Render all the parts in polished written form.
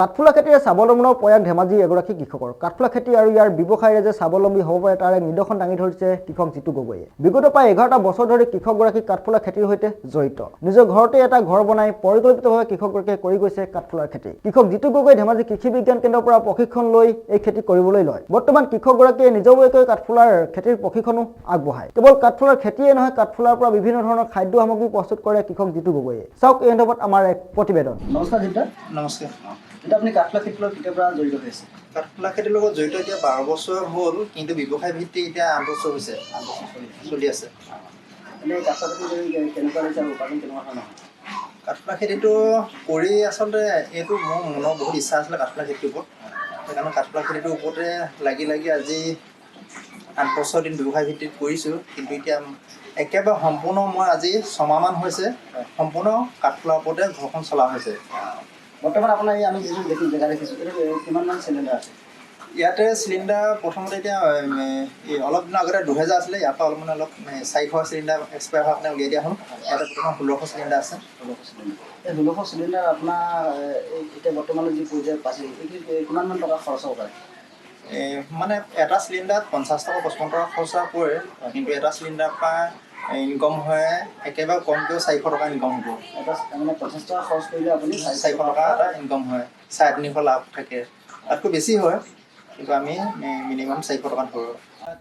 কাঠফুলা খেতিৰে স্বাৱলম্বনৰ প্ৰয়াস ধেমাজিৰ এগৰাকী কৃষকৰ। কাঠফুলা খেতি আৰু ইয়াৰ ব্যৱসায়ৰে যে স্বাৱলম্বী হ'ব পাৰে তাৰ নিদৰ্শন দাঙি ধৰিছে কৃষক জিতু গগৈয়ে। বিগত প্ৰায় 11টা বছৰ ধৰি কৃষকগৰাকী কাঠফুলা খেতিৰ সৈতে জড়িত। নিজৰ ঘৰতে এটা ঘৰ বনাই পৰিকল্পিতভাৱে কৃষকগৰাকীয়ে কৰি গৈছে কাঠফুলাৰ খেতি। কৃষক জিতু গগৈ ধেমাজি কৃষি বিজ্ঞান কেন্দ্ৰৰ পৰা প্ৰশিক্ষণ লৈ এই খেতি কৰিবলৈ লয়। বৰ্তমান কৃষকগৰাকীয়ে নিজাববীয়াকৈ কাঠফুলাৰ খেতিৰ প্ৰশিক্ষণো আগবঢ়ায়। কেৱল কাঠফুলাৰ খেতিয়ে নহয়, কাঠফুলাৰ পৰা বিভিন্ন ধৰণৰ খাদ্য সামগ্ৰী প্ৰস্তুত কৰে কৃষক জিতু গগৈয়ে। চাওক এই সন্দৰ্ভত আমাৰ এক প্ৰতিবেদন। নমস্কাৰ জিতু। নমস্কাৰ। এতিয়া আপুনি কাঠফুলা খেতিৰ লগত কেতিয়াৰ পৰা জড়িত হৈ আছে? কাঠফুলা খেতিৰ লগত জড়িত এতিয়া 12 বছৰ হ'ল, কিন্তু ব্যৱসায় ভিত্তিক এতিয়া 8 বছৰ হৈছে, চলি আছে। এনেই কাঠফুলা খেতি কেনেকুৱা লাগিছে আৰু উপাৰ্জন কেনেকুৱা ধৰণৰ? কাঠফুলা খেতিটো কৰি আচলতে এইটো মোৰ মনৰ বহুত ইচ্ছা আছিলে কাঠফুলা খেতিটোৰ ওপৰত। সেইকাৰণে কাঠফুলা খেতিটোৰ ওপৰতে লাগি আজি 8 বছৰ দিন ব্যৱসায় ভিত্তিত কৰিছোঁ। কিন্তু এতিয়া একেবাৰে সম্পূৰ্ণ মই আজি 6 মাহমান হৈছে সম্পূৰ্ণ কাঠফুলাৰ ওপৰতে ঘৰখন চলা হৈছে। বৰ্তমান আপোনাৰ এই আমি যিটো জেগা দেখিছোঁ, এইটো কিমানমান চিলিণ্ডাৰ আছে? ইয়াতে চিলিণ্ডাৰ প্ৰথমতে এতিয়া অলপ দিনৰ আগতে 2000 আছিলে, ইয়াৰ পৰা অলপ 400 চিলিণ্ডাৰ এক্সপায়াৰ হোৱাৰ কাৰণে উলিয়াই দিয়া হ'ল। ইয়াতে বৰ্তমান 1600 চিলিণ্ডাৰ আছে। 1600 চিলিণ্ডাৰ। এই 1600 চিলিণ্ডাৰ আপোনাৰ এতিয়া বৰ্তমানে যি পৰ্যায়ত পাইছে, কিমানমান টকা খৰচ হ'ব পাৰে? মানে এটা চিলিণ্ডাৰত 50 টকা 55 টকা খৰচা পৰে, কিন্তু এটা চিলিণ্ডাৰৰ পৰা ইনকম হয় একেবাৰে কমকৈও 400 টকা ইনকম হ'ব। এটা মানে 50 টকা খৰচ কৰিলে আপুনি 400 টকা এটা ইনকম হয়, 350 লাভ থাকে। তাতকৈ বেছি হয়, কিন্তু আমি মিনিমাম 400 টকা ধৰোঁ।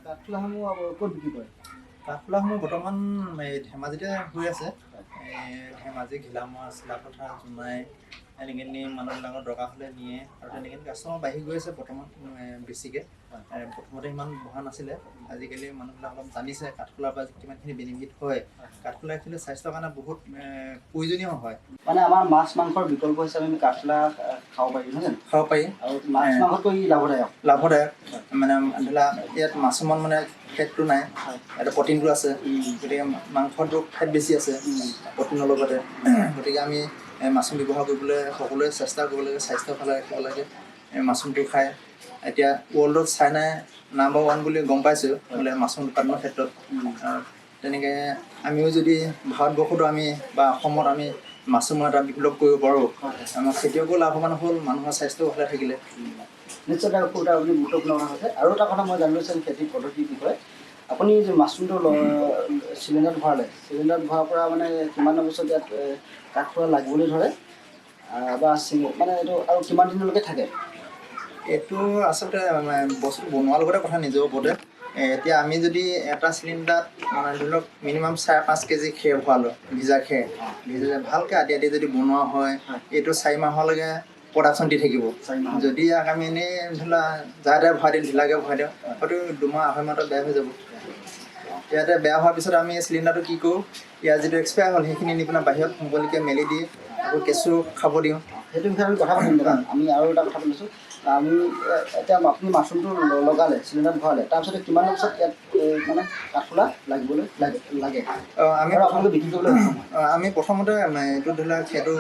কাঠফুলাসমূহ ক'ত বিক্ৰী কৰে? কাঠফুলাসমূহ বৰ্তমান ধেমাজিতে হৈ আছে। ধেমাজি, ঘিলামৰা, চিলাপথাৰ, জোনাই এনেকৈ নি মানুহবিলাকৰ দৰকাৰ হ'লে নিয়ে, আৰু তেনেকৈ কাষ্টমাৰ বাঢ়ি গৈ আছে বৰ্তমান বেছিকৈ। প্ৰথমতে ইমান বঢ়া নাছিলে, আজিকালি মানুহবিলাক অলপ জানিছে কাঠফুলাৰ পৰা কিমানখিনি বেনিফিট হয়। কাঠফুলা একচুৱেলি স্বাস্থ্যৰ কাৰণে বহুত প্ৰয়োজনীয় হয়। মানে আমাৰ মাছ মাংসৰ বিকল্প হিচাপে আমি কাঠফুলা খাব পাৰি, নহয় জানো? খাব পাৰি। আৰু মাছ মাংসতকৈ লাভদায়ক। মানে ধৰি লওক ইয়াত মাছমান মানে ফেটটো নাই, ইয়াতে প্ৰটিনটো আছে। গতিকে মাংসটো ফেট বেছি আছে প্ৰটিনৰ লগতে। গতিকে আমি মাছৰুম ব্যৱহাৰ কৰিবলৈ সকলোৱে চেষ্টা কৰিব লাগে, স্বাস্থ্য ভালে ৰাখিব লাগে। মাছৰুমটো খায় এতিয়া ৱৰ্ল্ডত চাইনাই নাম্বাৰ 1 বুলি গম পাইছোঁ বোলে মাছৰুম উৎপাদনৰ ক্ষেত্ৰত। তেনেকৈ আমিও যদি ভাৰতবৰ্ষতো আমি বা অসমত আমি মাছৰুমৰ এটা বিপ্লৱ কৰিব পাৰোঁ, আমাৰ খেতিয়কো লাভৱান হ'ল, মানুহৰ স্বাস্থ্যও ভালে থাকিলে। নিশ্চয় এটা আপুনি গুৰুত্বপূৰ্ণ কথা হৈছে। আৰু এটা কথা মই জানিব বিচাৰিম খেতিৰ পদ্ধতিৰ বিষয়ে। আপুনি যে মাছৰুমটো চিলিণ্ডাৰত ভৰালে, চিলিণ্ডাৰত ভৰাৰ পৰা মানে কিমান বছৰত ইয়াত কাঠফুলা লাগিবলৈ ধৰে বা মানে এইটো আৰু কিমান দিনলৈকে থাকে? এইটো আচলতে বস্তুটো বনোৱাৰ লগতে কথা নিজৰ ওপৰতে। এতিয়া আমি যদি এটা চিলিণ্ডাৰত মানে ধৰি লওক মিনিমাম 4-5 কেজি খেৰ ভৰালোঁ, ভিজা খেৰ ভালকৈ আদি যদি বনোৱা হয়, এইটো 4 মাহলৈকে প্ৰডাকশ্যন দি থাকিব। যদি আমি এনেই ধৰি লোৱা যাৰ তাৰে ভৰাই দিওঁ, ঢিলাকৈ ভৰাই দিওঁ, হয়তো 2 মাহ 2.5 মাহত বেয়া হৈ যাব। ইয়াতে বেয়া হোৱাৰ পিছত আমি চিলিণ্ডাৰটো কি কৰোঁ, ইয়াৰ যিটো এক্সপায়াৰ হ'ল সেইখিনি নি পিনে বাহিৰত মুকলিকৈ মেলি দি আকৌ কেঁচু খাব দিওঁ। সেইটো বিষয়ে আমি কথা পাতিম দাদা। আমি আৰু এটা কথা পাতিছোঁ। আমি এতিয়া আপুনি মাছৰুমটো লগালে, চিলিণ্ডাৰত ভৰালে, তাৰপিছতে কিমান বছৰত ইয়াত মানে কাঠফুলা লাগিবলৈ লাগে? আপোনালোকে বিক্ৰী কৰিবলৈ আমি প্ৰথমতে এইটো ধৰি লওক সেইটো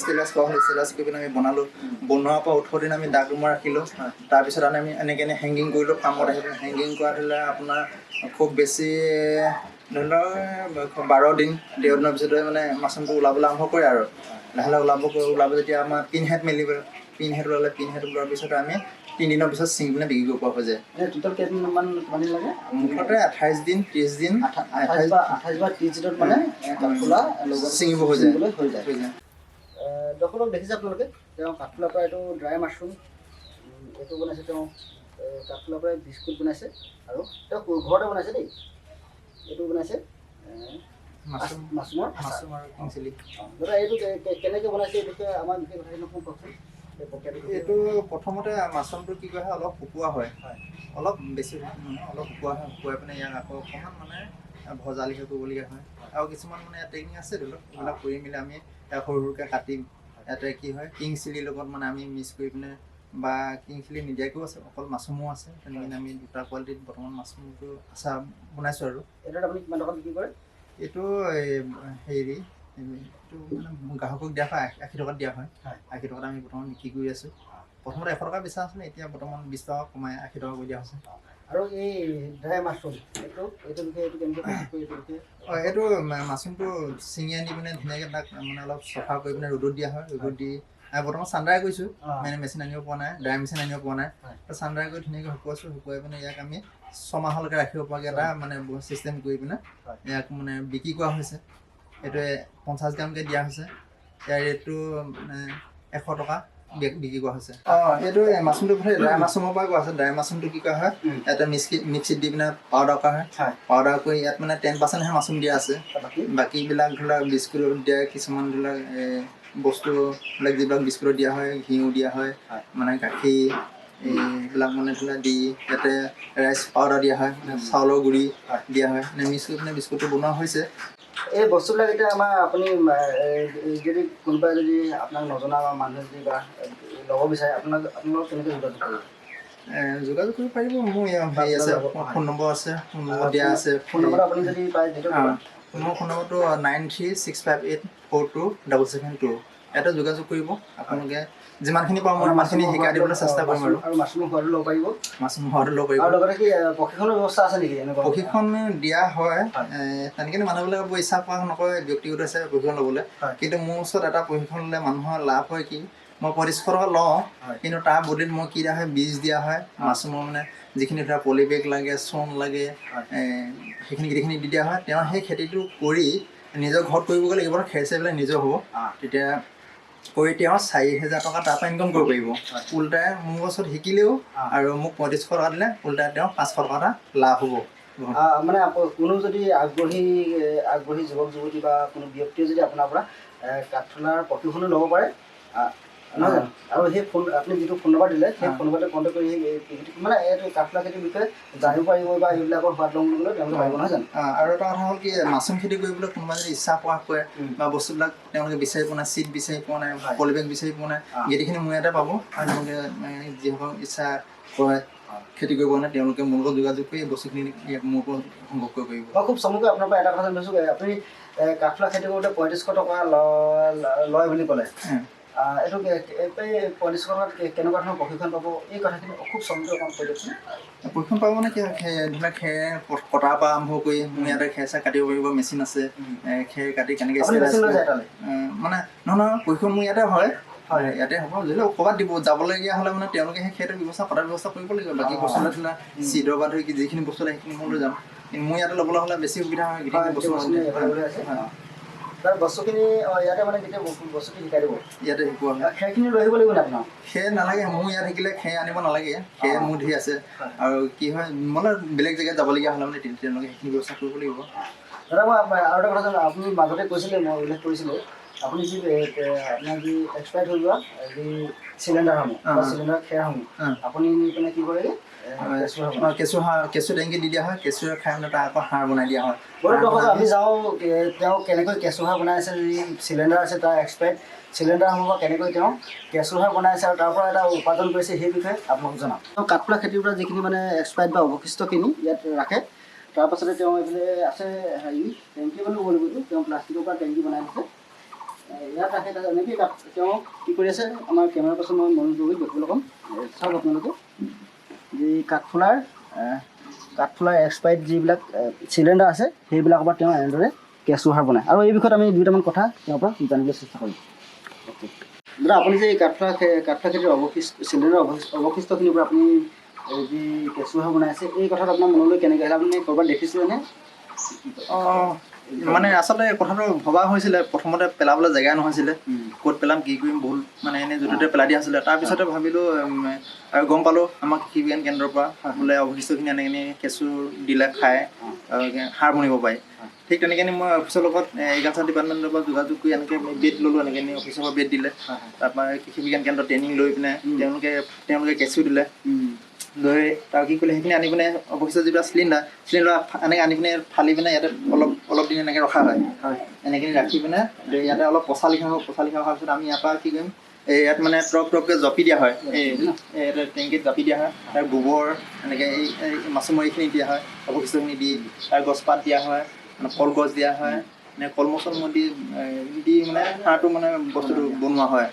ষ্টেলাইজ কৰা হ'ল, ষ্টেলাইজ কৰি পিনে আমি বনালোঁ। বনোৱাৰ পৰা 18 দিন আমি ডাক ৰুমত ৰাখিলোঁ। তাৰপিছত আমি এনেকৈ হেংগিং কৰিলোঁ, ফাৰ্মত আহি পিনে হেংগিং কৰা ধৰি লওক আপোনাৰ খুব বেছি ধৰি লওক 12 দিন 13 দিনৰ পিছতে মানে মাছৰুমটো ওলাবলৈ আৰম্ভ কৰে আৰু লাহে লাহে ওলাব যেতিয়া আমাৰ পিনহেড মেলিব, পিনহেড ওলালে, পিনহেড ওলোৱাৰ পিছত আমি 3 দিনৰ পিছত ছিঙি পিনে বিক্ৰী কৰিব পৰা হৈ যায়। টোটেল কিমান দিন লাগে? মুঠতে 28 দিন 30 দিন 28 বা 30 দিনত মানে কাঠফুলা ছিঙিব হৈ যায়। দৰ্শকক দেখিছে আপোনালোকে, তেওঁ কাঠফুলাৰ পৰা এইটো ড্ৰাই মাছৰুম এইটো বনাইছে। তেওঁ কাঠফুলাৰ পৰা বিস্কুট বনাইছে, আৰু তেওঁ ঘৰতে বনাইছে দেই। এইটো বনাইছে মাছৰুমৰ আৰু কিং চিলি। দাদা এইটো কেনেকৈ বনাইছে এই বিষয়ে আমাৰ বিশেষ কথাখিনি কওকচোন। এইটো প্ৰথমতে মাছৰুমটো কি কৰা হয়, অলপ শুকোৱা হয়, অলপ বেছি অলপ শুকুৱাই পিনে ইয়াক আকৌ অকণমান মানে ভজালিহে কৰিবলগীয়া হয়। আৰু কিছুমান মানে টেকনিক আছে ধৰি লওক, এইবিলাক কৰি মেলি আমি ইয়াক সৰু সৰুকৈ কাটিম। ইয়াতে কি হয়, কিং চিলিৰ লগত মানে আমি মিক্স কৰি পিনে বা কিং চিলি নিদিয়াকৈও আছে, অকল মাছৰুমো আছে। তেনেকৈ আমি 2টা কোৱালিটিত বৰ্তমান মাছৰুমটো আচাৰ বনাইছোঁ। আৰু এইটোত আপুনি কিমান টকাত বিক্ৰী কৰে? এইটো এইটো মানে গ্ৰাহকক দিয়া হয় 80 টকাত দিয়া হয়। 80 টকাত আমি বৰ্তমান বিক্ৰী কৰি আছোঁ। প্ৰথমতে 100 টকা বেচা আছিলে, এতিয়া বৰ্তমান 20 টকা কমাই 80 টকা কৰি দিয়া হৈছে। আৰু এই ড্ৰাই মাছৰুম এইটো কেনেকৈ? এইটো মাছৰুমটো ছিঙি আনি পিনে ধুনীয়াকৈ তাক মানে অলপ চফা কৰি পিনে ৰ'দত দিয়া হয়। ৰ'দত দি বৰ্তমান চাণ্ডাই কৰিছোঁ অঁ। মানে মেচিন আনিব পৰা নাই ড্ৰাই মেচিন আনিব পৰা নাই হয়। তো চাণ্ডাই কৰি ধুনীয়াকৈ শুকুৱাইছোঁ শুকুৱাই পিনে ইয়াক আমি 6 মাহলৈকে ৰাখিব পৰাকৈ এটা মানে চিষ্টেম কৰি পিনে হয়। ইয়াক মানে বিক্ৰী কৰা হৈছে এইটোৱে 50 গ্ৰামকৈ দিয়া হৈছে ইয়াৰ ৰেটটো মানে 100 টকা বিক্ৰী কৰা হৈছে এইটো মাছৰুমটো ড্ৰাই মাছৰুমৰ পৰা কৰা হৈছে ড্ৰাই মাছৰুমটো কি কৰা হয় ইয়াতে মিক্সিত দি পিনে পাউডাৰ কৰা হয় পাউডাৰ কৰি ইয়াত মানে 10%হে মাছৰুম দিয়া আছে বাকীবিলাক ধৰি লওক বিস্কুট দিয়া কিছুমান ধৰি লওক বস্তুবিলাক যিবিলাক বিস্কুটত দিয়া হয় ঘিউ দিয়া হয় মানে গাখীৰ এইবিলাক মানে ধৰি লওক দি ইয়াতে ৰাইচ পাউডাৰ দিয়া হয় মানে চাউলৰ গুড়ি দিয়া হয় মানে মিক্স কৰি পিনে বিস্কুটটো বনোৱা হৈছে এই বস্তুবিলাক এতিয়া আমাৰ আপুনি যদি কোনোবাই যদি আপোনাক নজনা বা মানুহে যদি বা ল'ব বিচাৰে আপোনালোক কেনেকৈ যোগাযোগ কৰিব যোগাযোগ কৰিব পাৰিব মোৰ হেৰি আছে ফোন নম্বৰ আছে ফোন নম্বৰ দিয়া আছে ফোন নম্বৰটো আপুনি যদি পায় যিটো মোৰ ফোন নম্বৰটো 9365842772 ইয়াতে যোগাযোগ কৰিব আপোনালোকে যিমানখিনি পাৰোঁ মই সিমানখিনি শিকাই দিবলৈ চেষ্টা কৰিম আৰু মাছৰুম সোৱাদো ল'ব পাৰিব মাছৰুম সোৱাদো ল'ব পাৰিব আৰু লগতে কি প্ৰশিক্ষণৰ ব্যৱস্থা আছে নেকি এনেকুৱা প্ৰশিক্ষণ দিয়া হয় তেনেকৈ মানুহবিলাকে বৰ ইচ্ছা প্ৰকাশ নকৰে ব্যক্তিগত হিচাপে প্ৰশিক্ষণ ল'বলৈ কিন্তু মোৰ ওচৰত এটা প্ৰশিক্ষণ ল'লে মানুহৰ লাভ হয় কি মই 2500 টকা লওঁ কিন্তু তাৰ বদলিত মই কি দিয়া হয় বীজ দিয়া হয় মাছৰুমৰ মানে যিখিনি ধৰা পলিবেগ লাগে চূণ লাগে সেইখিনি গোটেইখিনি দি দিয়া হয় তেওঁ সেই খেতিটো কৰি নিজৰ ঘৰত কৰিবগৈ লাগিব খেৰ চেৰবিলাক নিজৰ হ'ব তেতিয়া কৰি তেওঁ 4000 টকা তাৰ পৰা ইনকাম কৰিব পাৰিব উল্টাই মোৰ ওচৰত শিকিলেও আৰু মোক 3500 টকা দিলে উল্টাই তেওঁ 500 টকা এটা লাভ হ'ব মানে কোনো যদি আগ্ৰহী যুৱক যুৱতী বা কোনো ব্যক্তিয়ে যদি আপোনাৰ পৰা কাঠফুলাৰ প্ৰশিক্ষণো ল'ব পাৰে নহয় জানো আৰু সেই ফোন আপুনি যিটো ফোন নম্বৰ দিলে সেই ফোন নম্বৰতে কণ্টেক্ট কৰি মানে এইটো কাঠফুলা খেতিৰ বিষয়ে জানিব পাৰিব বা এইবিলাকৰ সোৱাদ ল'ম বুলি তেওঁলোকে পাৰিব নহয় জানো আৰু এটা কথা হ'ল কি মাছৰুম খেতি কৰিবলৈ কোনোবা যদি ইচ্ছা প্ৰকাশ কৰে বা বস্তুবিলাক তেওঁলোকে বিচাৰি পোৱা নাই চিট বিচাৰি পোৱা নাই পলিবেগ বিচাৰি পোৱা নাই গোটেইখিনি মোৰ ইয়াতে পাব আৰু তেওঁলোকে যিসকল ইচ্ছা কৰে খেতি কৰিব নাই তেওঁলোকে মোৰ লগত যোগাযোগ কৰি এই বস্তুখিনি মোৰ পৰা সংগ্ৰহ কৰিব পাৰিব মই খুব চমুকৈ আপোনাৰ পৰা এটা কথা জানিছোঁ আপুনি কাঠফুলা খেতি কৰোঁতে 3500 টকা লয় বুলি ক'লে এইটো 3500 টকাত কেনেকুৱা ধৰণৰ প্ৰশিক্ষণ পাব এই কথাখিনি খুব চমুকৈ অকণ কৈ দিয়কচোন প্ৰশিক্ষণ পাব মানে কি ধৰি লওক খেৰ কটাৰ পৰা আৰম্ভ কৰি মোৰ ইয়াতে খেৰ চেৰ কাটিব পাৰিব মেচিন আছে খেৰ কাটি কেনেকৈ মানে নহয় প্ৰশিক্ষণ মোৰ ইয়াতে হয় ইয়াতে হ'ব যদি ক'ৰবাত দিব যাবলগীয়া হ'লে মানে তেওঁলোকে সেই খেৰটোৰ ব্যৱস্থা কটাৰ ব্যৱস্থা কৰিব লাগিব বাকী বস্তুবিলাক ধৰি লওক চিডৰ পৰা ধৰি যিখিনি বস্তু লাগে সেইখিনি মই লৈ যাম কিন্তু মোৰ ইয়াতে ল'বলৈ হ'লে বেছি সুবিধা হয় গোটেইখিনি বস্তু বস্তুখিনি ইয়াতে মানে গোটেই বস্তুখিনি শিকাই দিব ইয়াতে শিকোৱা হয় খেৰখিনি লৈ আহিব লাগিব নে আপোনাৰ খেৰ নালাগে মোৰ ইয়াত শিকিলে খেৰ আনিব নালাগে খেৰ মোৰ ধেৰ আছে আৰু কি হয় মানে বেলেগ জেগাত যাবলগীয়া হ'লে মানে তেওঁলোকে সেইখিনি ব্যৱস্থা কৰিব লাগিব দাদা মই আৰু এটা কথা আপুনি মাজতে কৈছিলে মই উল্লেখ কৰিছিলোঁ আপুনি যি আপোনাৰ যি এক্সপায়াৰ্ড হৈ যোৱা যি চিলিণ্ডাৰসমূহ বা চিলিণ্ডাৰ খেৰসমূহ আপুনি নি পিনে কি কৰে কেঁচু টেংকি দি দিয়া হয় কেঁচুৰে খাই মানে তাৰ আকৌ সাৰ বনাই দিয়া হয় আমি যাওঁ তেওঁ কেনেকৈ কেঁচু সাৰ বনাই আছে যি চিলিণ্ডাৰ আছে তাৰ এক্সপায়াৰ্ড চিলিণ্ডাৰসমূহ কেনেকৈ তেওঁ কেঁচু সাৰ বনাই আছে আৰু তাৰ পৰা এটা উপাৰ্জন কৰিছে সেই বিষয়ে আপোনাক জনাওঁ কাঠফুলা খেতিৰ পৰা যিখিনি মানে এক্সপায়াৰ্ড বা অৱশিষ্টখিনি ইয়াত ৰাখে তাৰপাছতে তেওঁ এইফালে আছে হেৰি টেংকি বুলি ক'ব লাগিব তেওঁ প্লাষ্টিকৰ পৰা টেংকি বনাই দিছে ইয়াত ৰাখে এনেকৈ তেওঁ কি কৰি আছে আমাৰ কেমেৰা পাছত মই মনোযোগ কৰি দেখিবলৈ ক'ম চাওক আপোনালোকে যি কাঠফুলাৰ এক্সপায়াৰ্ড যিবিলাক চিলিণ্ডাৰ আছে সেইবিলাকৰ পৰা তেওঁ এনেদৰে কেঁচু সাৰ বনায় আৰু এই বিষয়ত আমি দুটামান কথা তেওঁৰ পৰা জানিবলৈ চেষ্টা কৰিম দাদা আপুনি যে এই কাঠফুলা খেতিৰ চিলিণ্ডাৰৰ অৱশিষ্টখিনিৰ পৰা আপুনি যি কেঁচু সাৰ বনাই আছে এই কথাটো আপোনাৰ মনলৈ কেনেকৈ আহিলে আপুনি ক'ৰবাত দেখিছিলেনে মানে আচলতে কথাটো ভবা হৈছিলে প্ৰথমতে পেলাবলৈ জেগা নহৈছিলে ক'ত পেলাম কি কৰিম বহুত মানে এনেই য'তে ত'তে পেলাই দিয়া হৈছিলে তাৰপিছতে ভাবিলোঁ আৰু গম পালোঁ আমাৰ কৃষি বিজ্ঞান কেন্দ্ৰৰ পৰা বোলে অৱশিষ্টখিনি আনি কেঁচু দিলে খাই সাৰ বনিব পাৰে ঠিক তেনেকৈ মই অফিচৰ লগত এগ্ৰিকালচাৰ ডিপাৰ্টমেণ্টৰ পৰা যোগাযোগ কৰি এনেকৈ বেড ল'লোঁ এনেকৈ অফিচৰ পৰা বেড দিলে তাৰপৰা কৃষি বিজ্ঞান কেন্দ্ৰ ট্ৰেইনিং লৈ পিনে তেওঁলোকে কেঁচু দিলে লৈ তাৰ কি কৰিলে সেইখিনি আনি পিনে অৱশিষ্ট যিবিলাক চিলিণ্ডাৰ এনেকৈ আনি পিনে ফালি পিনে ইয়াতে অলপ দিন এনেকৈ ৰখা হয় এনেকৈ ৰাখি পিনে ইয়াতে অলপ পচা লিখা হোৱাৰ পিছত আমি ইয়াৰ পৰা কি কৰিম ইয়াত মানে ট্ৰপকৈ জপি দিয়া হয় ইয়াতে টেংকিত জাপি দিয়া হয় তাৰ গোবৰ এনেকৈ এই মাছৰুমৰ এইখিনি দিয়া হয় অৱশিষ্টখিনি দি তাৰ গছপাত দিয়া হয় মানে কলগছ দিয়া হয় কলমৌ চলমৌ দি মানে সাৰটো মানে বস্তুটো বনোৱা হয়